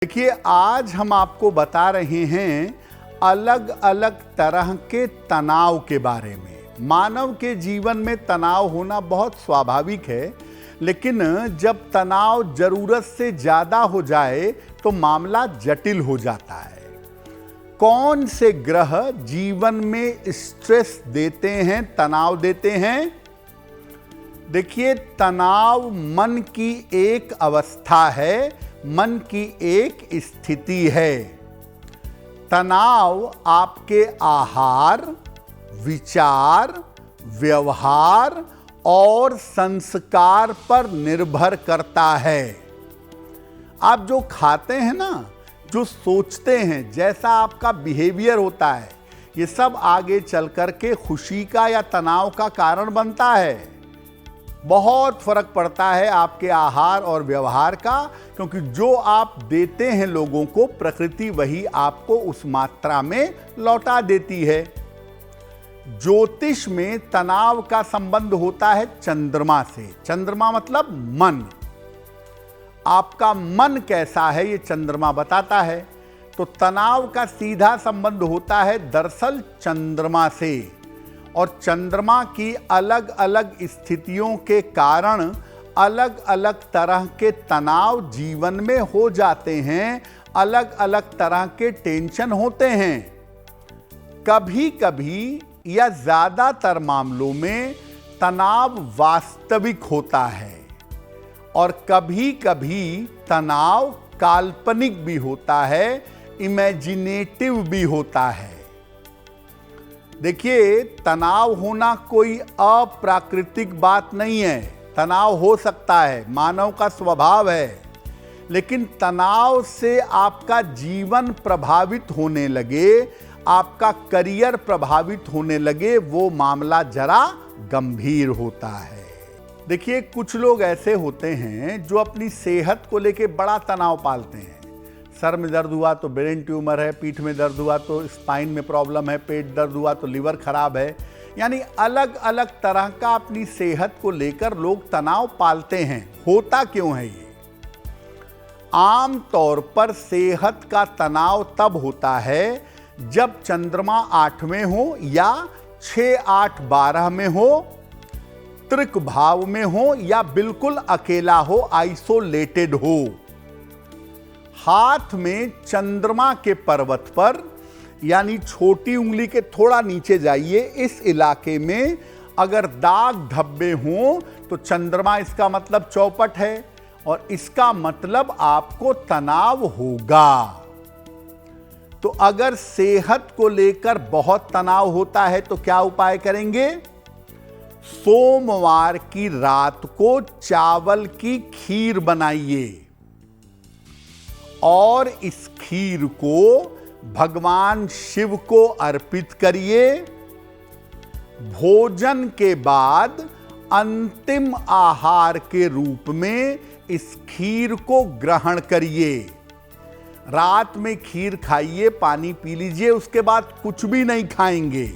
देखिए, आज हम आपको बता रहे हैं अलग अलग तरह के तनाव के बारे में। मानव के जीवन में तनाव होना बहुत स्वाभाविक है, लेकिन जब तनाव जरूरत से ज़्यादा हो जाए तो मामला जटिल हो जाता है। कौन से ग्रह जीवन में स्ट्रेस देते हैं, तनाव देते हैं? देखिए, तनाव मन की एक अवस्था है, मन की एक स्थिति है। तनाव आपके आहार, विचार, व्यवहार और संस्कार पर निर्भर करता है। आप जो खाते हैं ना, जो सोचते हैं, जैसा आपका बिहेवियर होता है, ये सब आगे चल कर के खुशी का या तनाव का कारण बनता है। बहुत फर्क पड़ता है आपके आहार और व्यवहार का, क्योंकि जो आप देते हैं लोगों को, प्रकृति वही आपको उस मात्रा में लौटा देती है। ज्योतिष में तनाव का संबंध होता है चंद्रमा से। चंद्रमा मतलब मन। आपका मन कैसा है, ये चंद्रमा बताता है। तो तनाव का सीधा संबंध होता है दरअसल चंद्रमा से। और चंद्रमा की अलग अलग स्थितियों के कारण अलग अलग तरह के तनाव जीवन में हो जाते हैं, अलग अलग तरह के टेंशन होते हैं। कभी कभी या ज़्यादातर मामलों में तनाव वास्तविक होता है और कभी कभी तनाव काल्पनिक भी होता है, इमेजिनेटिव भी होता है। देखिए, तनाव होना कोई अप्राकृतिक बात नहीं है। तनाव हो सकता है, मानव का स्वभाव है, लेकिन तनाव से आपका जीवन प्रभावित होने लगे, आपका करियर प्रभावित होने लगे, वो मामला जरा गंभीर होता है। देखिए, कुछ लोग ऐसे होते हैं जो अपनी सेहत को लेके बड़ा तनाव पालते हैं। सर में दर्द हुआ तो ब्रेन ट्यूमर है, पीठ में दर्द हुआ तो स्पाइन में प्रॉब्लम है, पेट दर्द हुआ तो लिवर खराब है। यानी अलग अलग तरह का अपनी सेहत को लेकर लोग तनाव पालते हैं। होता क्यों है ये? आम तौर पर सेहत का तनाव तब होता है जब चंद्रमा 8वें हो या 6, 8, 12 में हो, त्रिक भाव में हो या बिल्कुल अकेला हो, आइसोलेटेड हो। हाथ में चंद्रमा के पर्वत पर, यानी छोटी उंगली के थोड़ा नीचे जाइए, इस इलाके में अगर दाग धब्बे हों तो चंद्रमा, इसका मतलब चौपट है और इसका मतलब आपको तनाव होगा। तो अगर सेहत को लेकर बहुत तनाव होता है तो क्या उपाय करेंगे? सोमवार की रात को चावल की खीर बनाइए और इस खीर को भगवान शिव को अर्पित करिए। भोजन के बाद अंतिम आहार के रूप में इस खीर को ग्रहण करिए। रात में खीर खाइए, पानी पी लीजिए, उसके बाद कुछ भी नहीं खाएंगे।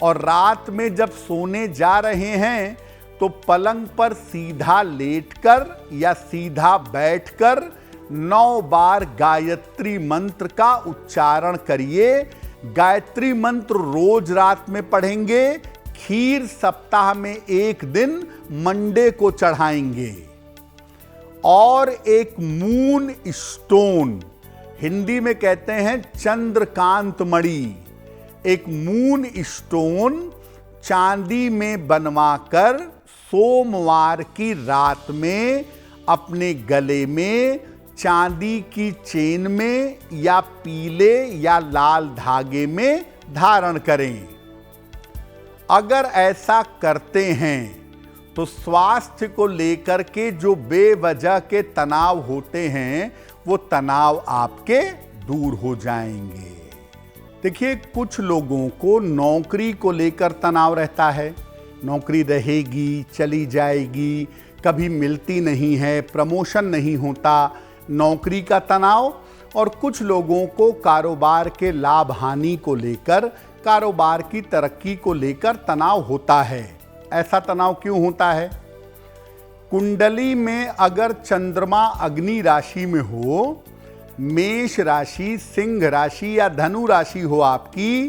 और रात में जब सोने जा रहे हैं तो पलंग पर सीधा लेटकर या सीधा बैठकर 9 बार गायत्री मंत्र का उच्चारण करिए। गायत्री मंत्र रोज रात में पढ़ेंगे। खीर सप्ताह में एक दिन मंडे को चढ़ाएंगे। और एक मून स्टोन, हिंदी में कहते हैं चंद्रकांत मणि, एक मून स्टोन चांदी में बनवाकर सोमवार की रात में अपने गले में चांदी की चेन में या पीले या लाल धागे में धारण करें। अगर ऐसा करते हैं तो स्वास्थ्य को लेकर के जो बेवजह के तनाव होते हैं, वो तनाव आपके दूर हो जाएंगे। देखिए, कुछ लोगों को नौकरी को लेकर तनाव रहता है। नौकरी रहेगी, चली जाएगी, कभी मिलती नहीं है, प्रमोशन नहीं होता, नौकरी का तनाव। और कुछ लोगों को कारोबार के लाभ हानि को लेकर, कारोबार की तरक्की को लेकर तनाव होता है। ऐसा तनाव क्यों होता है? कुंडली में अगर चंद्रमा अग्नि राशि में हो मेष राशि, सिंह राशि या धनु राशि हो आपकी,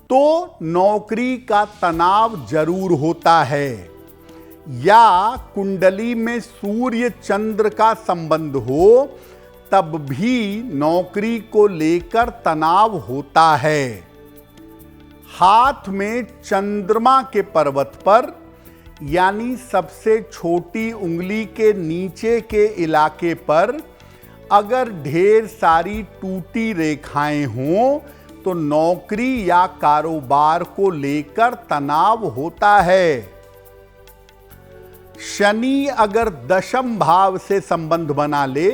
तो नौकरी का तनाव जरूर होता है। या कुंडली में सूर्य चंद्र का संबंध हो तब भी नौकरी को लेकर तनाव होता है। हाथ में चंद्रमा के पर्वत पर यानी सबसे छोटी उंगली के नीचे के इलाके पर अगर ढेर सारी टूटी रेखाएं हों तो नौकरी या कारोबार को लेकर तनाव होता है। शनि अगर दशम भाव से संबंध बना ले,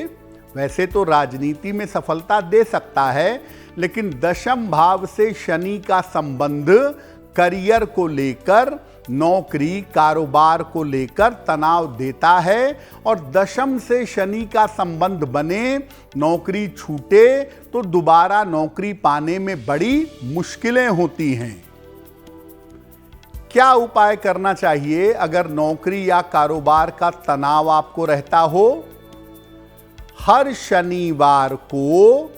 वैसे तो राजनीति में सफलता दे सकता है, लेकिन दशम भाव से शनि का संबंध करियर को लेकर, नौकरी कारोबार को लेकर तनाव देता है। और दशम से शनि का संबंध बने, नौकरी छूटे तो दोबारा नौकरी पाने में बड़ी मुश्किलें होती हैं। क्या उपाय करना चाहिए अगर नौकरी या कारोबार का तनाव आपको रहता हो? हर शनिवार को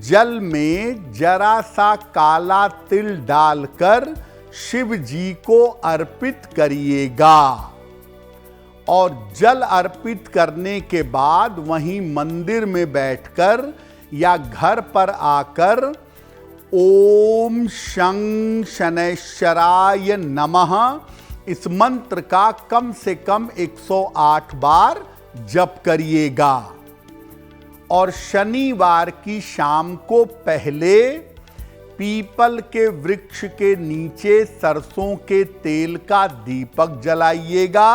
जल में जरा सा काला तिल डालकर शिव जी को अर्पित करिएगा और जल अर्पित करने के बाद वहीं मंदिर में बैठकर या घर पर आकर ओम शं शनैश्चराय नमः इस मंत्र का कम से कम 108 बार जप करिएगा। और शनिवार की शाम को पहले पीपल के वृक्ष के नीचे सरसों के तेल का दीपक जलाइएगा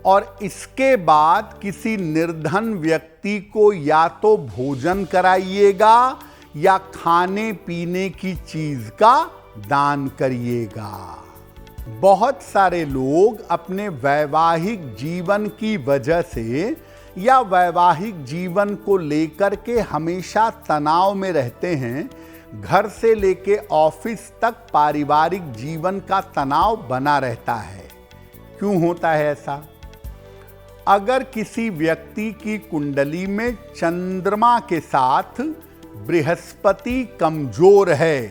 और इसके बाद किसी निर्धन व्यक्ति को या तो भोजन कराइएगा या खाने पीने की चीज का दान करिएगा। बहुत सारे लोग अपने वैवाहिक जीवन की वजह से या वैवाहिक जीवन को लेकर के हमेशा तनाव में रहते हैं। घर से लेके ऑफिस तक पारिवारिक जीवन का तनाव बना रहता है। क्यों होता है ऐसा? अगर किसी व्यक्ति की कुंडली में चंद्रमा के साथ बृहस्पति कमजोर है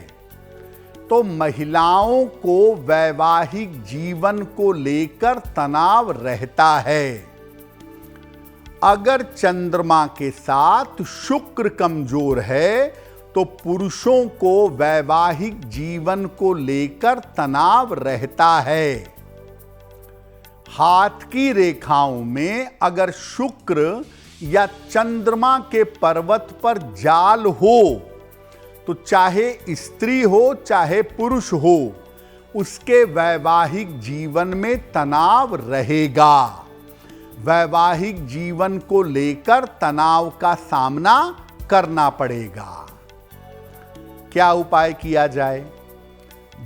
तो महिलाओं को वैवाहिक जीवन को लेकर तनाव रहता है। अगर चंद्रमा के साथ शुक्र कमजोर है तो पुरुषों को वैवाहिक जीवन को लेकर तनाव रहता है। हाथ की रेखाओं में अगर शुक्र या चंद्रमा के पर्वत पर जाल हो तो चाहे स्त्री हो चाहे पुरुष हो, उसके वैवाहिक जीवन में तनाव रहेगा। वैवाहिक जीवन को लेकर तनाव का सामना करना पड़ेगा। क्या उपाय किया जाए?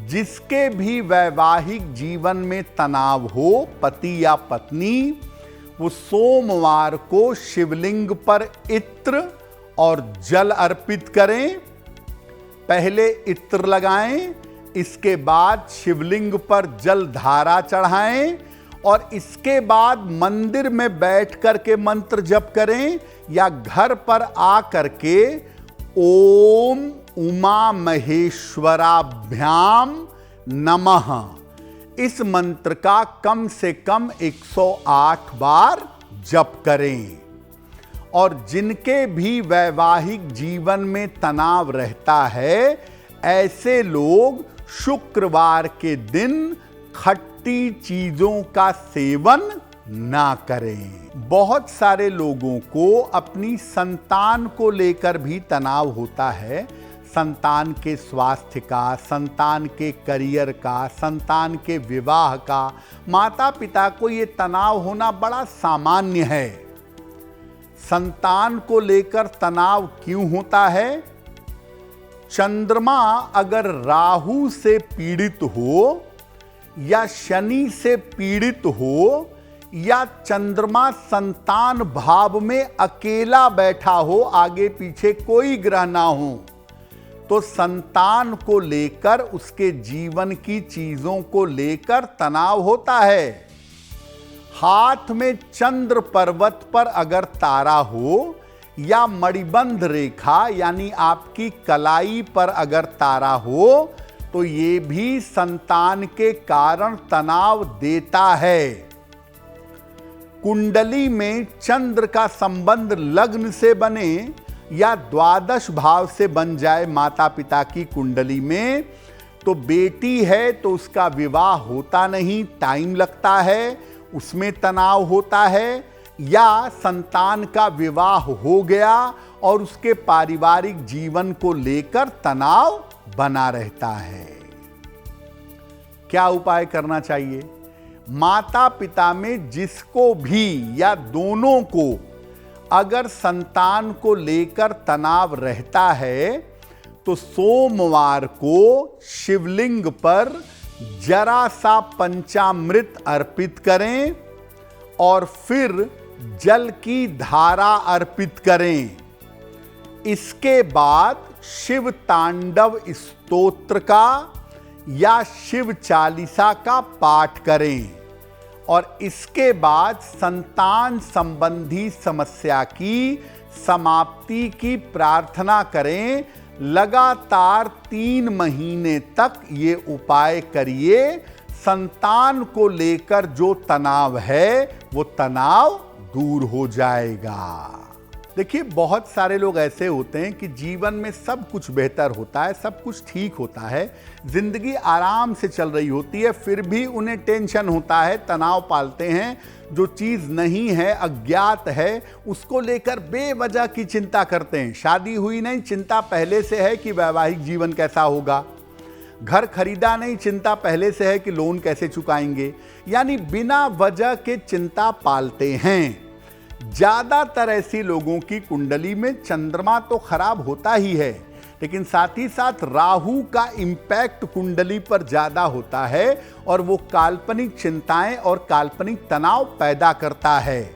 जिसके भी वैवाहिक जीवन में तनाव हो, पति या पत्नी, वो सोमवार को शिवलिंग पर इत्र और जल अर्पित करें। पहले इत्र लगाएं, इसके बाद शिवलिंग पर जल धारा चढ़ाएं और इसके बाद मंदिर में बैठ करके मंत्र जप करें या घर पर आ करके ओम उमा महेश्वराभ्याम नमः इस मंत्र का कम से कम 108 बार जप करें। और जिनके भी वैवाहिक जीवन में तनाव रहता है, ऐसे लोग शुक्रवार के दिन खट्टी चीजों का सेवन ना करें। बहुत सारे लोगों को अपनी संतान को लेकर भी तनाव होता है। संतान के स्वास्थ्य का, संतान के करियर का, संतान के विवाह का। माता पिता को ये तनाव होना बड़ा सामान्य है। संतान को लेकर तनाव क्यों होता है? चंद्रमा अगर राहु से पीड़ित हो या शनि से पीड़ित हो या चंद्रमा संतान भाव में अकेला बैठा हो, आगे पीछे कोई ग्रह ना हो, तो संतान को लेकर, उसके जीवन की चीजों को लेकर तनाव होता है। हाथ में चंद्र पर्वत पर अगर तारा हो या मणिबंध रेखा यानी आपकी कलाई पर अगर तारा हो तो ये भी संतान के कारण तनाव देता है। कुंडली में चंद्र का संबंध लग्न से बने या द्वादश भाव से बन जाए माता पिता की कुंडली में, तो बेटी है तो उसका विवाह होता नहीं, टाइम लगता है, उसमें तनाव होता है, या संतान का विवाह हो गया और उसके पारिवारिक जीवन को लेकर तनाव बना रहता है। क्या उपाय करना चाहिए? माता पिता में जिसको भी या दोनों को अगर संतान को लेकर तनाव रहता है तो सोमवार को शिवलिंग पर जरा सा पंचामृत अर्पित करें और फिर जल की धारा अर्पित करें। इसके बाद शिव तांडव स्तोत्र का या शिव चालीसा का पाठ करें और इसके बाद संतान संबंधी समस्या की समाप्ति की प्रार्थना करें। लगातार 3 महीने तक ये उपाय करिए। संतान को लेकर जो तनाव है वो तनाव दूर हो जाएगा। देखिए, बहुत सारे लोग ऐसे होते हैं कि जीवन में सब कुछ बेहतर होता है, सब कुछ ठीक होता है, जिंदगी आराम से चल रही होती है, फिर भी उन्हें टेंशन होता है, तनाव पालते हैं। जो चीज़ नहीं है, अज्ञात है, उसको लेकर बेवजह की चिंता करते हैं। शादी हुई नहीं, चिंता पहले से है कि वैवाहिक जीवन कैसा होगा। घर खरीदा नहीं, चिंता पहले से है कि लोन कैसे चुकाएंगे। यानी बिना वजह के चिंता पालते हैं। ज्यादातर ऐसे लोगों की कुंडली में चंद्रमा तो खराब होता ही है, लेकिन साथ ही साथ राहु का इंपैक्ट कुंडली पर ज्यादा होता है और वो काल्पनिक चिंताएं और काल्पनिक तनाव पैदा करता है।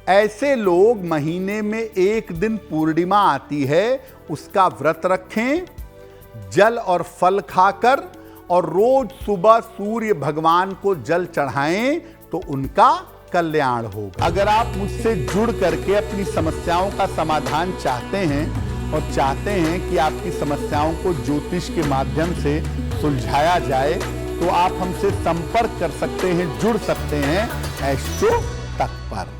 ऐसे लोग महीने में एक दिन पूर्णिमा आती है, उसका व्रत रखें, जल और फल खाकर, और रोज सुबह सूर्य भगवान को जल चढ़ाएं तो उनका कल्याण होगा। अगर आप मुझसे जुड़ करके अपनी समस्याओं का समाधान चाहते हैं और चाहते हैं कि आपकी समस्याओं को ज्योतिष के माध्यम से सुलझाया जाए, तो आप हमसे संपर्क कर सकते हैं, जुड़ सकते हैं एस्ट्रो तक पर।